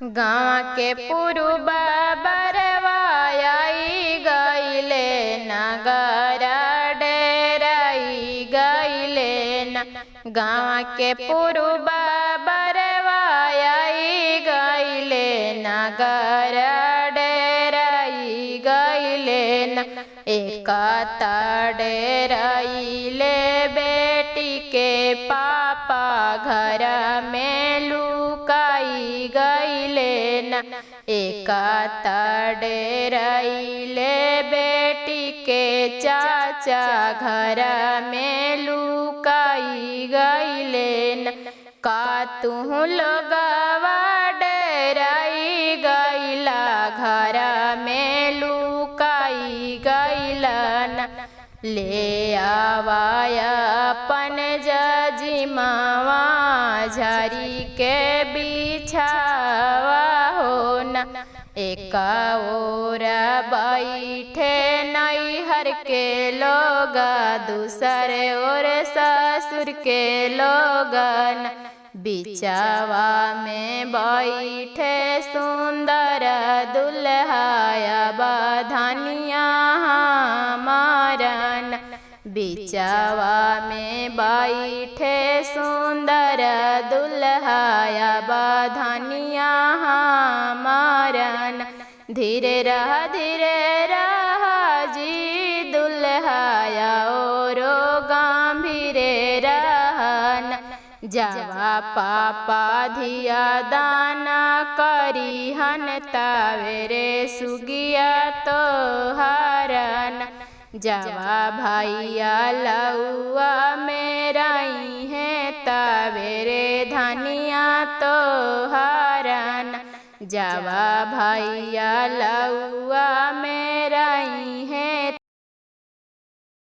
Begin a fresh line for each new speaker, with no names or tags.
गाँव के पुरुबा बरवाई गईले नगर डेराई गईले न। गाँव के पुरुबा बरवाई गईले नगर डेराई गईले न। एक डेराइले बेटी के पापा घर में लुकाई गईले न। एक डेराइले बेटी के चाचा घर में लुकाई गईले न। का तू लोगवा डेराई गईला घर में लुकाई गईला न। ले आवाया अपन जजिमावा झरी के बिछावा हो न। एक ओर बैठे नैहर के लोग दूसरे ओर ससुर के लोगन। बिचावा में बैठे सुंदर दुल्हाया बधनिया हमारन। बिचावा में बैठे सुंदर दुल्हाया बधनिया हमारन। धीरे रह जी दुल्हाया ओरो गंभीरे रहन। जावा पापा धिया दाना करी हन तावेरे सुगिया तो हरन। जावा भैया लौआ मेराई है तावेरे धनिया तो हरन। जावा भैया लौआ